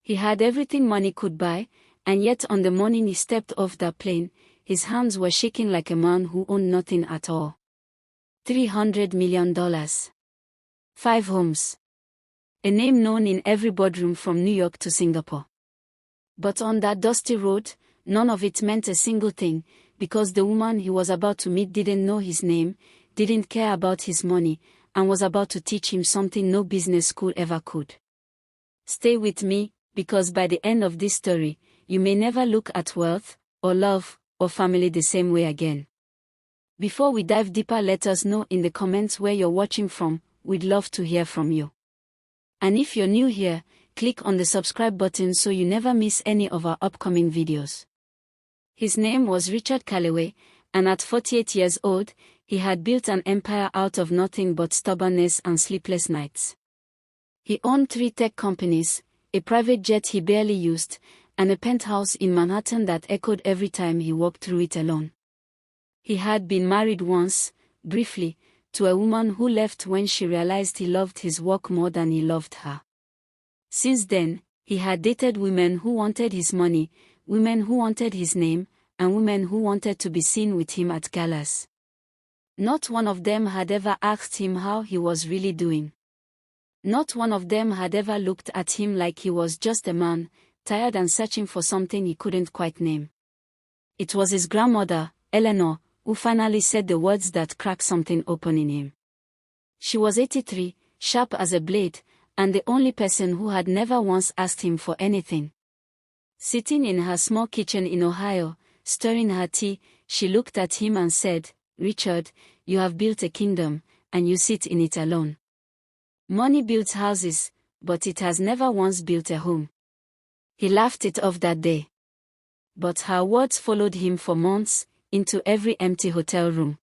He had everything money could buy, and yet on the morning he stepped off that plane, his hands were shaking like a man who owned nothing at all. $300 million. 5 homes. A name known in every boardroom from New York to Singapore. But on that dusty road, none of it meant a single thing, because the woman he was about to meet didn't know his name, didn't care about his money, and was about to teach him something no business school ever could. Stay with me, because by the end of this story, you may never look at wealth, or love, or family the same way again. Before we dive deeper, let us know in the comments where you're watching from. We'd love to hear from you. And if you're new here, click on the subscribe button so you never miss any of our upcoming videos. His name was Richard Calloway, and at 48 years old, he had built an empire out of nothing but stubbornness and sleepless nights. He owned 3 tech companies, a private jet he barely used, and a penthouse in Manhattan that echoed every time he walked through it alone. He had been married once, briefly, to a woman who left when she realized he loved his work more than he loved her. Since then, he had dated women who wanted his money, women who wanted his name, and women who wanted to be seen with him at galas. Not one of them had ever asked him how he was really doing. Not one of them had ever looked at him like he was just a man, tired and searching for something he couldn't quite name. It was his grandmother, Eleanor, who finally said the words that cracked something open in him. She was 83, sharp as a blade, and the only person who had never once asked him for anything. Sitting in her small kitchen in Ohio, stirring her tea, she looked at him and said, "Richard, you have built a kingdom, and you sit in it alone. Money builds houses, but it has never once built a home." He laughed it off that day. But her words followed him for months, into every empty hotel room.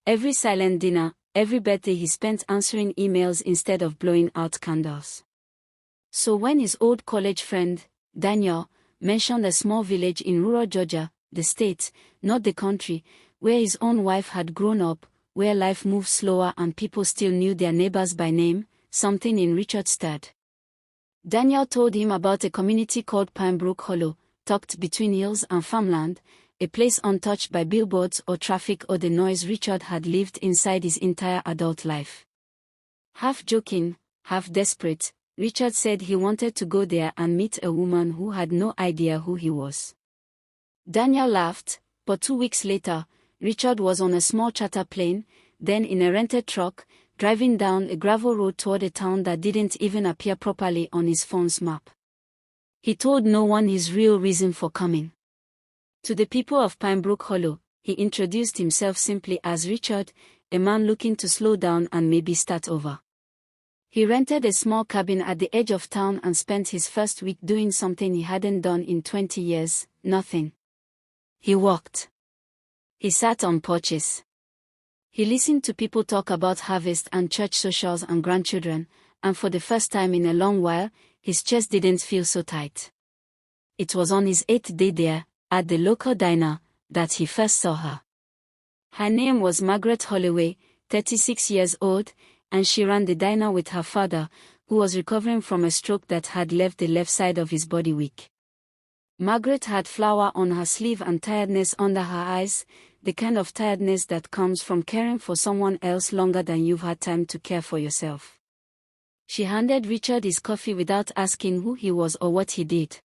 Every silent dinner, every birthday he spent answering emails instead of blowing out candles. So when his old college friend, Daniel, mentioned a small village in rural Georgia, the state, not the country, where his own wife had grown up, where life moved slower and people still knew their neighbors by name, something in Richard stirred. Daniel told him about a community called Pinebrook Hollow, tucked between hills and farmland, a place untouched by billboards or traffic or the noise Richard had lived inside his entire adult life. Half joking, half desperate, Richard said he wanted to go there and meet a woman who had no idea who he was. Daniel laughed, but 2 weeks later, Richard was on a small charter plane, then in a rented truck, driving down a gravel road toward a town that didn't even appear properly on his phone's map. He told no one his real reason for coming. To the people of Pinebrook Hollow, he introduced himself simply as Richard, a man looking to slow down and maybe start over. He rented a small cabin at the edge of town and spent his first week doing something he hadn't done in 20 years, nothing. He walked. He sat on porches. He listened to people talk about harvest and church socials and grandchildren, and for the first time in a long while, his chest didn't feel so tight. It was on his 8th day there, at the local diner, that he first saw her. Her name was Margaret Holloway, 36 years old, and she ran the diner with her father, who was recovering from a stroke that had left the left side of his body weak. Margaret had flour on her sleeve and tiredness under her eyes, the kind of tiredness that comes from caring for someone else longer than you've had time to care for yourself. She handed Richard his coffee without asking who he was or what he did.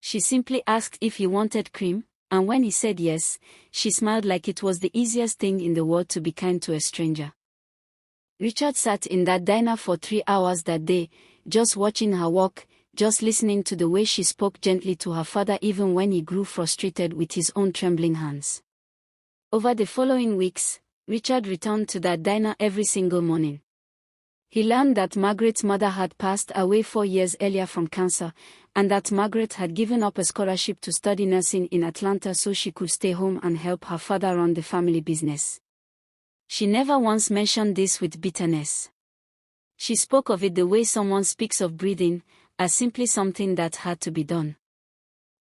She simply asked if he wanted cream, and when he said yes, she smiled like it was the easiest thing in the world to be kind to a stranger. Richard sat in that diner for 3 hours that day, just watching her walk, just listening to the way she spoke gently to her father even when he grew frustrated with his own trembling hands. Over the following weeks, Richard returned to that diner every single morning. He learned that Margaret's mother had passed away 4 years earlier from cancer, and that Margaret had given up a scholarship to study nursing in Atlanta so she could stay home and help her father run the family business. She never once mentioned this with bitterness. She spoke of it the way someone speaks of breathing, as simply something that had to be done.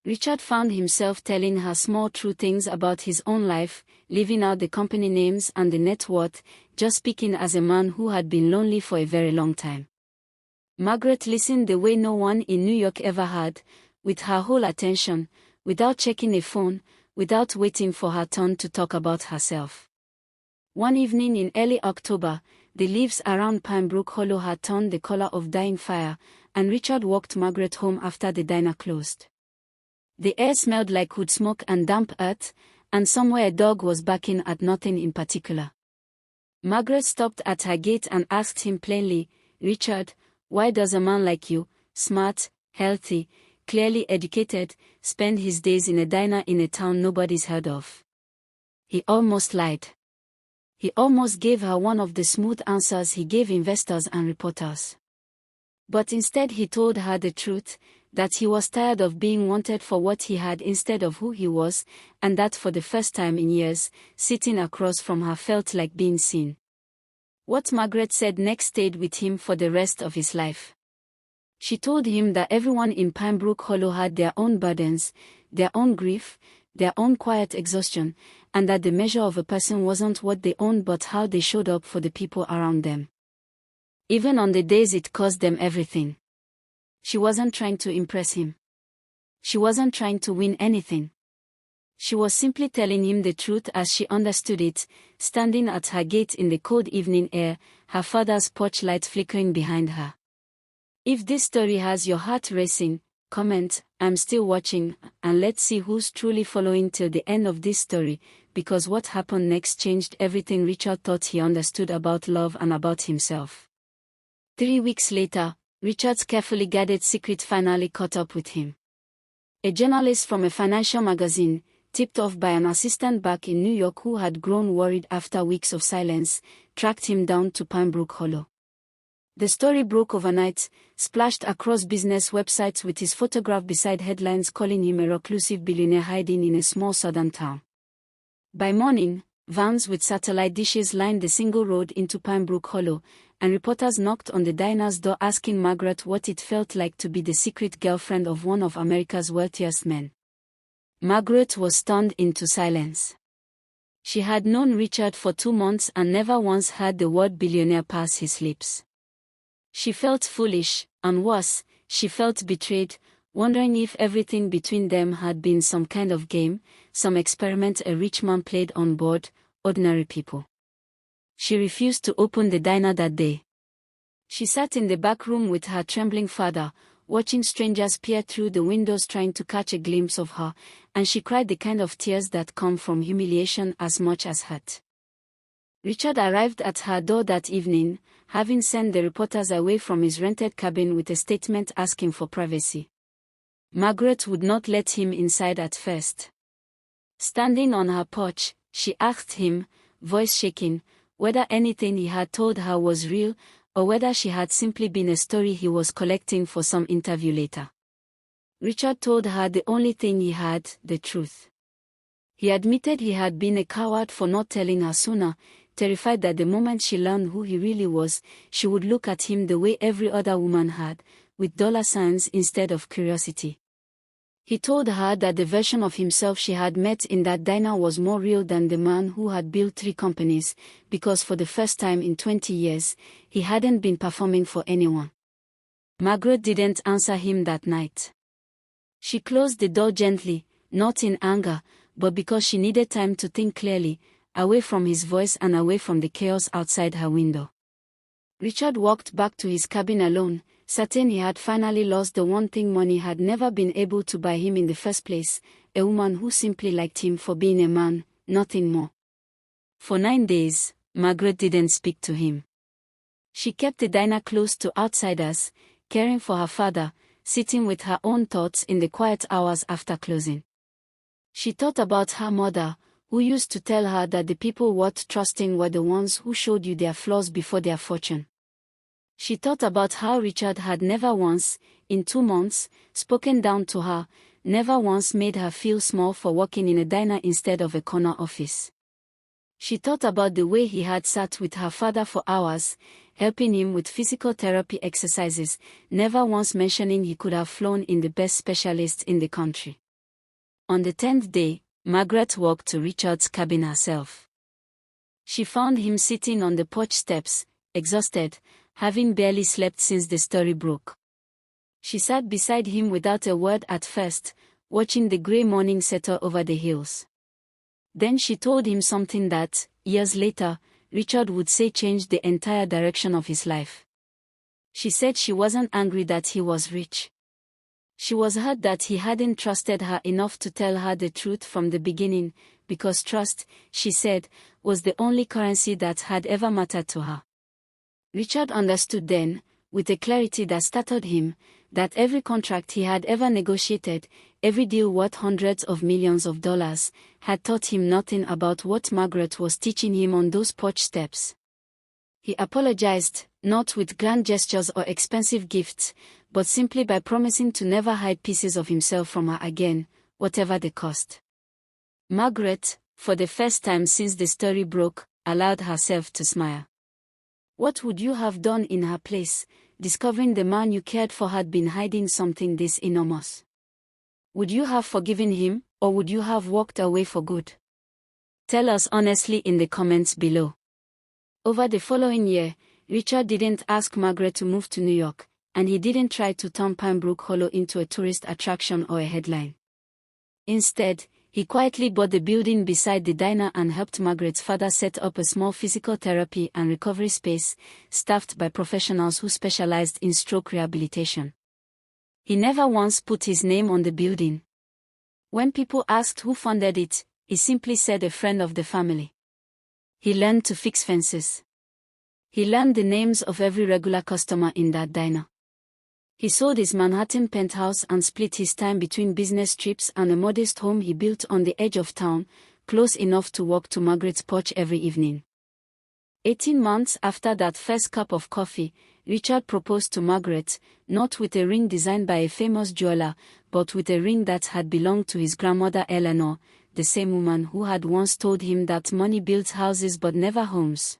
Richard found himself telling her small true things about his own life, leaving out the company names and the net worth, just speaking as a man who had been lonely for a very long time. Margaret listened the way no one in New York ever had, with her whole attention, without checking a phone, without waiting for her turn to talk about herself. One evening in early October, the leaves around Pinebrook Hollow had turned the color of dying fire, and Richard walked Margaret home after the diner closed. The air smelled like wood smoke and damp earth, and somewhere a dog was barking at nothing in particular. Margaret stopped at her gate and asked him plainly, "Richard, why does a man like you, smart, healthy, clearly educated, spend his days in a diner in a town nobody's heard of?" He almost lied. He almost gave her one of the smooth answers he gave investors and reporters. But instead he told her the truth, that he was tired of being wanted for what he had instead of who he was, and that for the first time in years, sitting across from her felt like being seen. What Margaret said next stayed with him for the rest of his life. She told him that everyone in Pinebrook Hollow had their own burdens, their own grief, their own quiet exhaustion, and that the measure of a person wasn't what they owned but how they showed up for the people around them. Even on the days it cost them everything. She wasn't trying to impress him. She wasn't trying to win anything. She was simply telling him the truth as she understood it, standing at her gate in the cold evening air, her father's porch light flickering behind her. If this story has your heart racing, comment, "I'm still watching," and let's see who's truly following till the end of this story, because what happened next changed everything Richard thought he understood about love and about himself. 3 weeks later, Richard's carefully guarded secret finally caught up with him. A journalist from a financial magazine, tipped off by an assistant back in New York who had grown worried after weeks of silence, tracked him down to Pinebrook Hollow. The story broke overnight, splashed across business websites with his photograph beside headlines calling him a reclusive billionaire hiding in a small southern town. By morning, vans with satellite dishes lined the single road into Pinebrook Hollow, and reporters knocked on the diner's door asking Margaret what it felt like to be the secret girlfriend of one of America's wealthiest men. Margaret was stunned into silence. She had known Richard for 2 months and never once heard the word billionaire pass his lips. She felt foolish, and worse, she felt betrayed, wondering if everything between them had been some kind of game, some experiment a rich man played on board ordinary people. She refused to open the diner that day. She sat in the back room with her trembling father, watching strangers peer through the windows trying to catch a glimpse of her, and she cried the kind of tears that come from humiliation as much as hurt. Richard arrived at her door that evening, having sent the reporters away from his rented cabin with a statement asking for privacy. Margaret would not let him inside at first. Standing on her porch, she asked him, voice shaking, whether anything he had told her was real, or whether she had simply been a story he was collecting for some interview later. Richard told her the only thing he had, the truth. He admitted he had been a coward for not telling her sooner, terrified that the moment she learned who he really was, she would look at him the way every other woman had, with dollar signs instead of curiosity. He told her that the version of himself she had met in that diner was more real than the man who had built 3 companies, because for the first time in 20 years, he hadn't been performing for anyone. Margaret didn't answer him that night. She closed the door gently, not in anger, but because she needed time to think clearly, away from his voice and away from the chaos outside her window. Richard walked back to his cabin alone, certain he had finally lost the one thing money had never been able to buy him in the first place, a woman who simply liked him for being a man, nothing more. For 9 days, Margaret didn't speak to him. She kept the diner closed to outsiders, caring for her father, sitting with her own thoughts in the quiet hours after closing. She thought about her mother, who used to tell her that the people worth trusting were the ones who showed you their flaws before their fortune. She thought about how Richard had never once, in 2 months, spoken down to her, never once made her feel small for working in a diner instead of a corner office. She thought about the way he had sat with her father for hours, helping him with physical therapy exercises, never once mentioning he could have flown in the best specialists in the country. On the 10th day, Margaret walked to Richard's cabin herself. She found him sitting on the porch steps, exhausted, having barely slept since the story broke. She sat beside him without a word at first, watching the grey morning settle over the hills. Then she told him something that, years later, Richard would say changed the entire direction of his life. She said she wasn't angry that he was rich. She was hurt that he hadn't trusted her enough to tell her the truth from the beginning, because trust, she said, was the only currency that had ever mattered to her. Richard understood then, with a clarity that startled him, that every contract he had ever negotiated, every deal worth hundreds of millions of dollars, had taught him nothing about what Margaret was teaching him on those porch steps. He apologized, not with grand gestures or expensive gifts, but simply by promising to never hide pieces of himself from her again, whatever the cost. Margaret, for the first time since the story broke, allowed herself to smile. What would you have done in her place, discovering the man you cared for had been hiding something this enormous? Would you have forgiven him, or would you have walked away for good? Tell us honestly in the comments below. Over the following year, Richard didn't ask Margaret to move to New York, and he didn't try to turn Pinebrook Hollow into a tourist attraction or a headline. Instead, he quietly bought the building beside the diner and helped Margaret's father set up a small physical therapy and recovery space, staffed by professionals who specialized in stroke rehabilitation. He never once put his name on the building. When people asked who funded it, he simply said a friend of the family. He learned to fix fences. He learned the names of every regular customer in that diner. He sold his Manhattan penthouse and split his time between business trips and a modest home he built on the edge of town, close enough to walk to Margaret's porch every evening. 18 months after that first cup of coffee, Richard proposed to Margaret, not with a ring designed by a famous jeweler, but with a ring that had belonged to his grandmother Eleanor, the same woman who had once told him that money builds houses but never homes.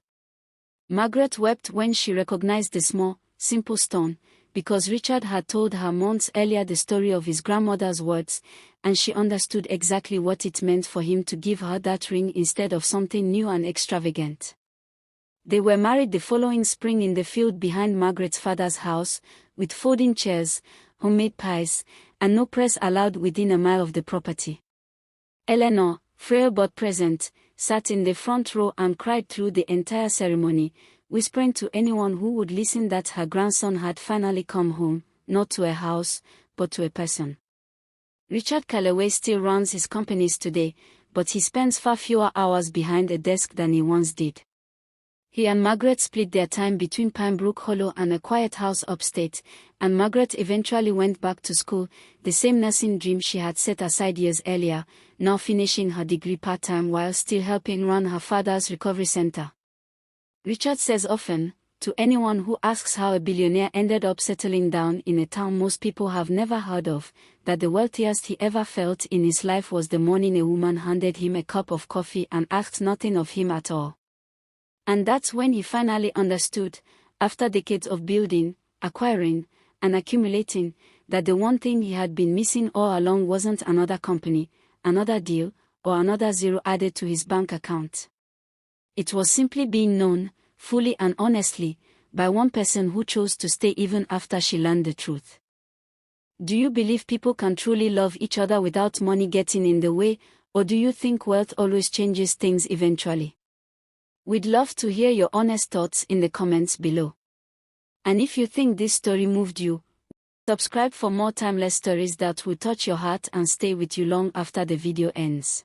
Margaret wept when she recognized the small, simple stone, because Richard had told her months earlier the story of his grandmother's words, and she understood exactly what it meant for him to give her that ring instead of something new and extravagant. They were married the following spring in the field behind Margaret's father's house, with folding chairs, homemade pies, and no press allowed within a mile of the property. Eleanor, frail but present, sat in the front row and cried through the entire ceremony, whispering to anyone who would listen that her grandson had finally come home, not to a house, but to a person. Richard Calloway still runs his companies today, but he spends far fewer hours behind a desk than he once did. He and Margaret split their time between Pinebrook Hollow and a quiet house upstate, and Margaret eventually went back to school, the same nursing dream she had set aside years earlier, now finishing her degree part-time while still helping run her father's recovery center. Richard says often, to anyone who asks how a billionaire ended up settling down in a town most people have never heard of, that the wealthiest he ever felt in his life was the morning a woman handed him a cup of coffee and asked nothing of him at all. And that's when he finally understood, after decades of building, acquiring, and accumulating, that the one thing he had been missing all along wasn't another company, another deal, or another zero added to his bank account. It was simply being known, fully and honestly, by one person who chose to stay even after she learned the truth. Do you believe people can truly love each other without money getting in the way, or do you think wealth always changes things eventually? We'd love to hear your honest thoughts in the comments below. And if you think this story moved you, subscribe for more timeless stories that will touch your heart and stay with you long after the video ends.